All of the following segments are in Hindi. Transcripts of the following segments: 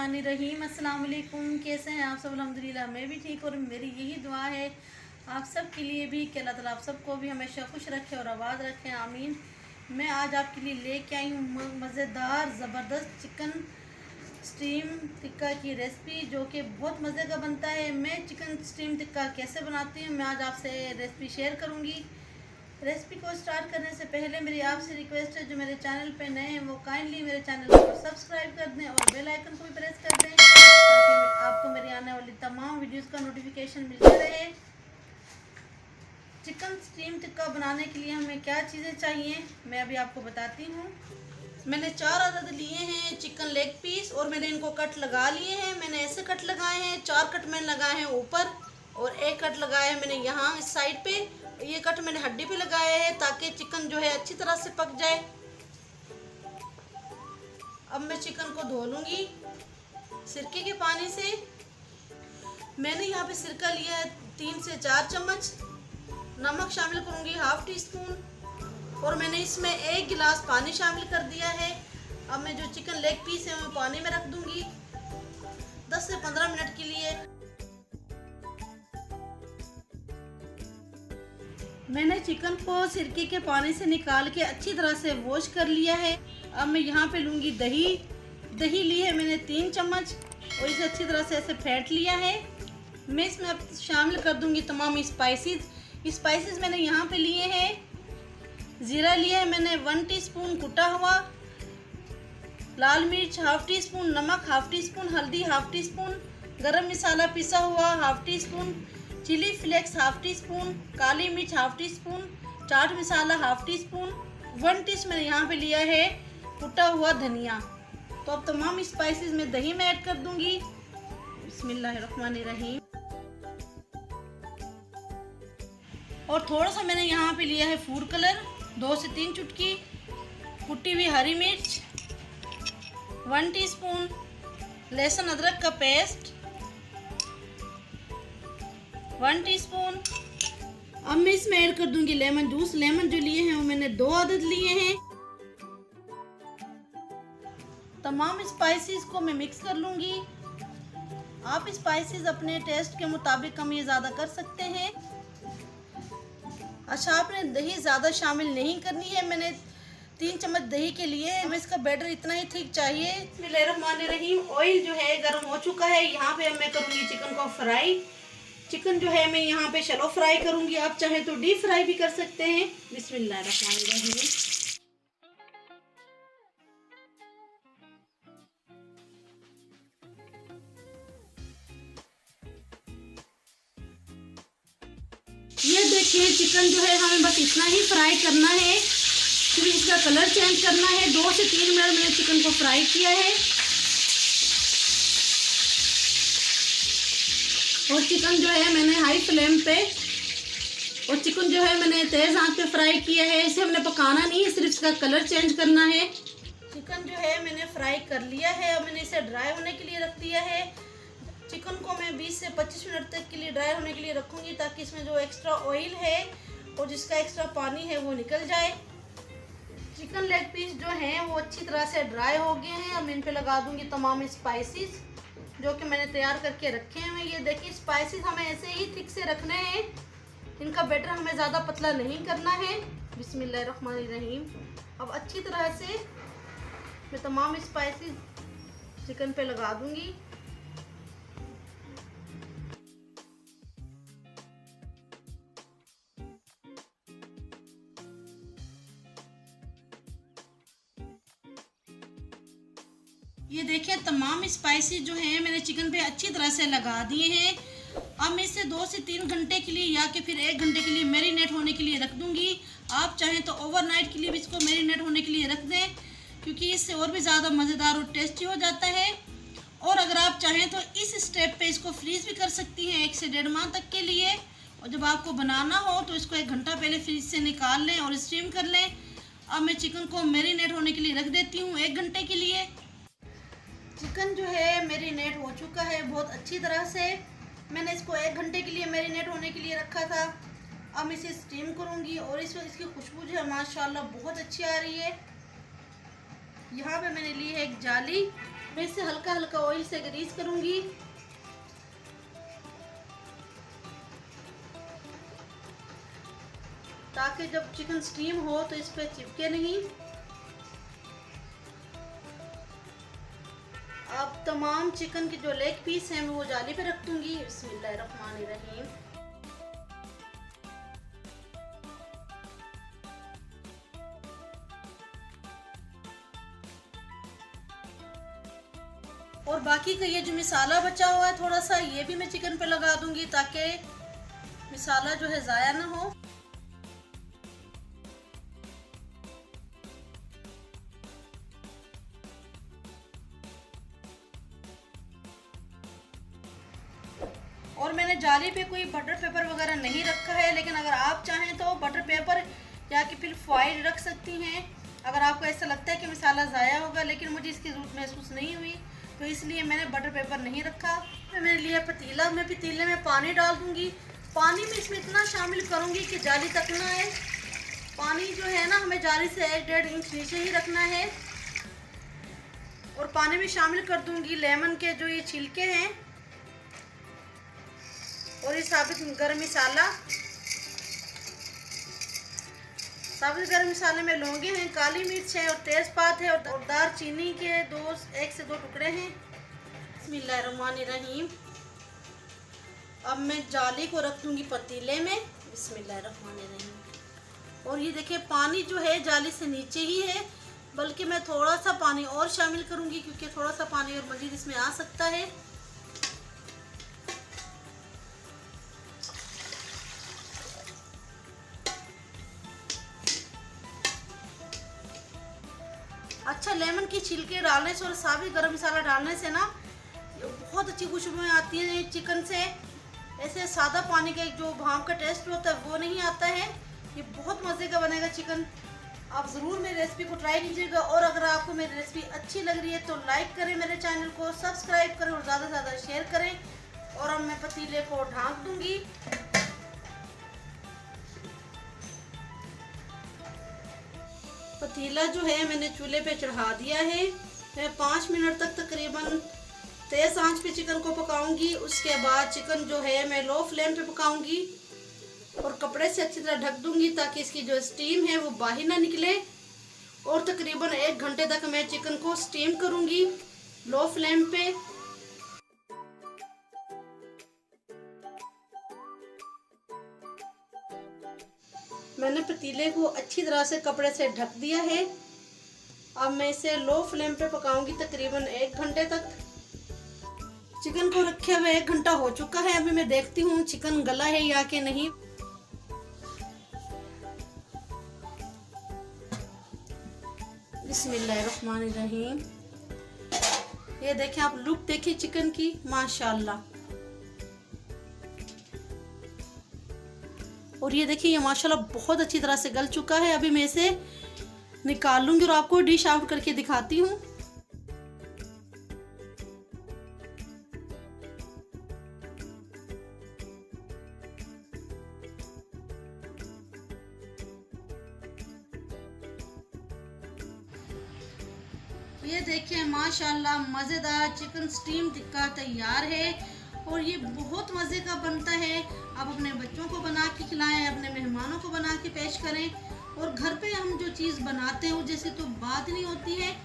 बिस्मिल्लाहिर्रहमानिर्रहीम। अस्सलाम वालेकुम। कैसे हैं आप सब? अल्हम्दुलिल्लाह मैं भी ठीक, और मेरी यही दुआ है आप सब के लिए भी कि अल्लाह ताला आप सबको भी हमेशा खुश रखे और आबाद रखे, आमीन। मैं आज आपके लिए लेके आई हूँ मज़ेदार ज़बरदस्त चिकन स्टीम टिक्का की रेसिपी, जो कि बहुत मज़े का बनता है। मैं चिकन स्टीम टिक्का कैसे बनाती हूँ मैं आज आपसे रेसिपी शेयर करूँगी। रेसिपी को स्टार्ट करने से पहले मेरी आपसे रिक्वेस्ट है, जो मेरे चैनल पे नए हैं वो काइंडली मेरे चैनल को सब्सक्राइब कर दें और बेल आइकन को भी प्रेस कर दें, ताकि आपको मेरी आने वाली तमाम वीडियोस का नोटिफिकेशन मिलता रहे। चिकन स्टीम टिक्का बनाने के लिए हमें क्या चीज़ें चाहिए मैं अभी आपको बताती हूँ। मैंने 4 अदद लिए हैं चिकन लेग पीस, और मैंने इनको कट लगा लिए हैं। मैंने ऐसे कट लगाए हैं, 4 कट मैंने लगाए हैं ऊपर, और 1 कट लगाया है मैंने यहाँ इस साइड पे। ये कट मैंने हड्डी पे लगाया है ताकि चिकन जो है अच्छी तरह से पक जाए। अब मैं चिकन को धो लूँगी सिरके के पानी से। मैंने यहाँ पे सिरका लिया है 3 से 4 चम्मच। नमक शामिल करूँगी 1/2 टीस्पून, और मैंने इसमें 1 गिलास पानी शामिल कर दिया है। अब मैं जो चिकन लेग पीस है वो पानी में रख दूँगी 10 से 15 मिनट के लिए। मैंने चिकन को सिरके के पानी से निकाल के अच्छी तरह से वॉश कर लिया है। अब मैं यहाँ पे लूँगी दही ली है मैंने 3 चम्मच, और इसे अच्छी तरह से ऐसे फेंट लिया है। मैं इसमें अब शामिल कर दूँगी तमाम स्पाइसेस मैंने यहाँ पे लिए हैं। ज़ीरा लिया है मैंने 1 टीस्पून कुटा हुआ, लाल मिर्च 1/2 टीस्पून, नमक 1/2 टीस्पून, हल्दी 1/2 टीस्पून, गरम मसाला पिसा हुआ 1/2 टीस्पून, चिली फ्लेक्स 1/2 टीस्पून, काली मिर्च 1/2 teaspoon, chaat masala 1/2 teaspoon, 1 teaspoon मैंने यहाँ पे लिया है कुटा हुआ धनिया। तो अब तमाम स्पाइसेस मैं दही में ऐड कर दूंगी। बिस्मिल्लाहिर्रहमानिर्रहीम। और थोड़ा सा मैंने यहाँ पे लिया है फूड कलर 2 से 3 चुटकी, कुटी हुई हरी मिर्च 1 टीस्पून, लहसुन अदरक का पेस्ट 1 टीस्पून। अब मैं इसमें ऐड कर दूंगी लेमन जूस। लेमन जो लिए हैं वो मैंने 2 अदद लिए हैं। तमाम स्पाइसेस को मैं मिक्स कर लूंगी। आप स्पाइसेस अपने टेस्ट के मुताबिक कम या ज़्यादा कर सकते हैं। अच्छा, आपने दही ज़्यादा शामिल नहीं करनी है। मैंने 3 चम्मच दही के लिए हमें इसका बैटर इतना ही थिक चाहिए। बिस्मिल्लाहिर्रहमानिर्रहीम। ऑयल जो है गर्म हो चुका है। यहाँ पे मैं करूँगी चिकन को फ्राई। चिकन जो है मैं यहाँ पे शैलो फ्राई करूँगी, आप चाहे तो डीप फ्राई भी कर सकते हैं। बिस्मिल्लाहिर्रहमानिर्रहीम। ये देखिए चिकन जो है हमें बस इतना ही फ्राई करना है, फिर इसका कलर चेंज करना है। 2 से 3 मिनट मैंने चिकन को फ्राई किया है, और चिकन जो है मैंने हाई फ्लेम पे, और चिकन जो है मैंने तेज़ आंच पे फ्राई किया है। इसे हमने पकाना नहीं है, सिर्फ इसका कलर चेंज करना है। चिकन जो है मैंने फ्राई कर लिया है। अब मैंने इसे ड्राई होने के लिए रख दिया है। चिकन को मैं 20 से 25 मिनट तक के लिए ड्राई होने के लिए रखूँगी, ताकि इसमें जो एक्स्ट्रा ऑयल है और जिसका एक्स्ट्रा पानी है वो निकल जाए। चिकन लेग पीस जो हैं वो अच्छी तरह से ड्राई हो गए हैं। अब मैं इन पे लगा दूँगी तमाम स्पाइसेस जो कि मैंने तैयार करके रखे हैं। ये देखिए स्पाइसेस हमें ऐसे ही थिक से रखने हैं, इनका बैटर हमें ज़्यादा पतला नहीं करना है। बिस्मिल्लाहिर्रहमानिर्रहीम। अब अच्छी तरह से मैं तमाम स्पाइसेस चिकन पे लगा दूँगी। ये देखिए तमाम स्पाइसेस जो हैं मैंने चिकन पे अच्छी तरह से लगा दिए हैं। अब मैं इसे 2 से 3 घंटे के लिए या कि फिर 1 घंटे के लिए मैरिनेट होने के लिए रख दूंगी। आप चाहें तो ओवरनाइट के लिए भी इसको मैरिनेट होने के लिए रख दें, क्योंकि इससे और भी ज़्यादा मज़ेदार और टेस्टी हो जाता है। और अगर आप चाहें तो इस स्टेप पे इसको फ्रीज़ भी कर सकती हैं 1 से 1.5 माह तक के लिए। और जब आपको बनाना हो तो इसको 1 घंटा पहले फ्रीज से निकाल लें और स्टीम कर लें। अब मैं चिकन को मैरिनेट होने के लिए रख देती हूँ 1 घंटे के लिए। चिकन जो है मैरिनेट हो चुका है बहुत अच्छी तरह से। मैंने इसको 1 घंटे के लिए मैरिनेट होने के लिए रखा था। अब इसे स्टीम करूँगी, और इसकी खुशबू जो है माशाल्लाह बहुत अच्छी आ रही है। यहाँ पे मैंने ली है एक जाली, मैं इसे हल्का हल्का ऑयल से ग्रीस करूंगी। ताकि जब चिकन स्टीम हो तो इस पे चिपके नहीं। अब तमाम चिकन के जो लेग पीस हैं मैं वो जाली पे रख दूंगी। बिस्मिल्लाहिर्रहमानिर्रहीम। और बाकी का ये जो मसाला बचा हुआ है थोड़ा सा, ये भी मैं चिकन पे लगा दूंगी ताकि मसाला जो है ज़ाया ना हो। और मैंने जाली पे कोई बटर पेपर वगैरह नहीं रखा है, लेकिन अगर आप चाहें तो बटर पेपर या कि फिर फॉइल रख सकती हैं अगर आपको ऐसा लगता है कि मसाला ज़ाया होगा। लेकिन मुझे इसकी ज़रूरत महसूस नहीं हुई तो इसलिए मैंने बटर पेपर नहीं रखा। मैंने लिया पतीला, मैं पतीले में पानी डाल दूंगी। पानी में इसमें इतना शामिल करूंगी कि जाली तक ना आए। पानी जो है ना हमें जाली से 1-1.5 इंच नीचे ही रखना है। और पानी में शामिल कर दूंगी लेमन के जो ये छिलके हैं और ये साबित गरम मसाला। साबित गरम मसाले में लौंगे हैं, काली मिर्च है और तेज़पात है और दालचीनी के 1 से 2 टुकड़े हैं। बिस्मिल्लाहिर्रहमानिर्रहीम। अब मैं जाली को रख दूंगी पतीले में। बिस्मिल्लाहिर्रहमानिर्रहीम। और ये देखिए पानी जो है जाली से नीचे ही है, बल्कि मैं थोड़ा सा पानी और शामिल करूंगी क्योंकि थोड़ा सा पानी और मज़ीद इसमें आ सकता है। अच्छा, लेमन की छिलके डालने से और साबित गरम मसाला डालने से ना बहुत अच्छी खुशबू आती है चिकन से। ऐसे सादा पानी का जो भाप का टेस्ट होता है वो नहीं आता है। ये बहुत मज़े का बनेगा चिकन। आप ज़रूर मेरी रेसिपी को ट्राई कीजिएगा। और अगर आपको मेरी रेसिपी अच्छी लग रही है तो लाइक करें, मेरे चैनल को सब्सक्राइब करें और ज़्यादा से ज़्यादा शेयर करें। और अब मैं पतीले को ढाँक दूँगी। पतीला जो है मैंने चूल्हे पे चढ़ा दिया है। मैं 5 मिनट तक तकरीबन तेज़ आंच पे चिकन को पकाऊंगी। उसके बाद चिकन जो है मैं लो फ्लेम पे पकाऊंगी और कपड़े से अच्छी तरह ढक दूंगी ताकि इसकी जो स्टीम है वो बाहर ना निकले। और तकरीबन 1 घंटे तक मैं चिकन को स्टीम करूंगी लो फ्लेम पे। मैंने पतीले को अच्छी तरह से कपड़े से ढक दिया है। अब मैं इसे लो फ्लेम पे पकाऊंगी तकरीबन 1 घंटे तक। चिकन को रखे हुए 1 घंटा हो चुका है। अभी मैं देखती हूँ चिकन गला है या कि नहीं। बिस्मिल्लाहिर्रहमानिर्रहीम। ये देखें आप, लुक देखिए चिकन की, माशाल्लाह। और ये देखिए ये माशाल्लाह बहुत अच्छी तरह से गल चुका है। अभी मैं इसे निकाल लूंगी और आपको डिश आउट करके दिखाती हूँ। ये देखिए माशाल्लाह मज़ेदार चिकन स्टीम टिक्का तैयार है। और ये बहुत मज़े का बनता है। आप अपने बच्चों को बना के खिलाएं, अपने मेहमानों को बना के पेश करें। और घर पे हम जो चीज़ बनाते हैं वो जैसे तो बात नहीं होती है।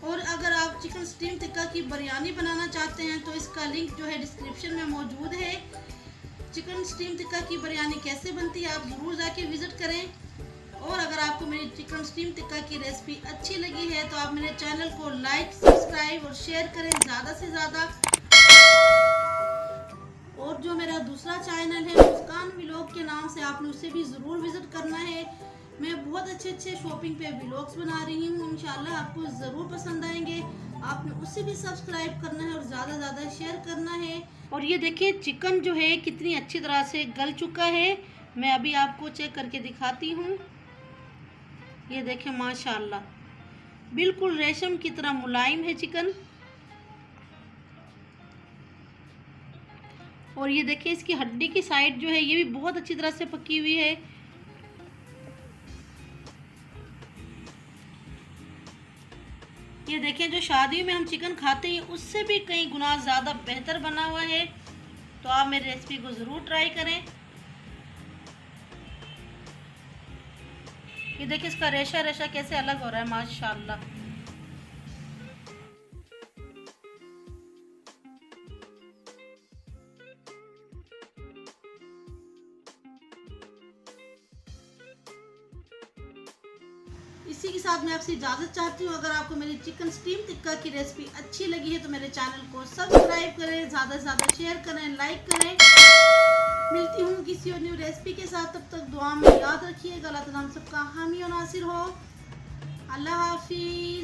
और अगर आप चिकन स्टीम टिक्का की बिरयानी बनाना चाहते हैं तो इसका लिंक जो है डिस्क्रिप्शन में मौजूद है। चिकन स्टीम टिक्का की बिरयानी कैसे बनती है आप ज़रूर जाके विज़िट करें। और अगर आपको मेरी चिकन स्टीम टिक्का की रेसिपी अच्छी लगी है तो आप मेरे चैनल को लाइक, सब्सक्राइब और शेयर करें ज़्यादा से ज़्यादा। और जो मेरा दूसरा चैनल है मुस्कान व्लॉग के नाम से, आपने उसे भी ज़रूर विज़िट करना है। मैं बहुत अच्छे शॉपिंग पे व्लॉग्स बना रही हूँ, इंशाल्लाह आपको ज़रूर पसंद आएंगे। आपने उसे भी सब्सक्राइब करना है और ज़्यादा से ज़्यादा शेयर करना है। और ये देखिए चिकन जो है कितनी अच्छी तरह से गल चुका है। मैं अभी आपको चेक करके दिखाती हूँ। ये देखें माशाल्लाह बिल्कुल रेशम की तरह मुलायम है चिकन। और ये देखिए इसकी हड्डी की साइड जो है ये भी बहुत अच्छी तरह से पकी हुई है। ये देखें, जो शादियों में हम चिकन खाते हैं उससे भी कई गुना ज़्यादा बेहतर बना हुआ है। तो आप मेरी रेसिपी को ज़रूर ट्राई करें। ये देखिए इसका रेशा रेशा कैसे अलग हो रहा है माशाल्लाह। इसी के साथ मैं आपसे इजाज़त चाहती हूँ। अगर आपको मेरी चिकन स्टीम टिक्का की रेसिपी अच्छी लगी है तो मेरे चैनल को सब्सक्राइब करें, ज़्यादा से ज़्यादा शेयर करें, लाइक करें। मिलती हूँ किसी और न्यू रेसिपी के साथ, तब तक दुआ में याद रखिएगा। अल्लाह ताला हम सबका हामी और नासिर हो। अल्लाह हाफिज़।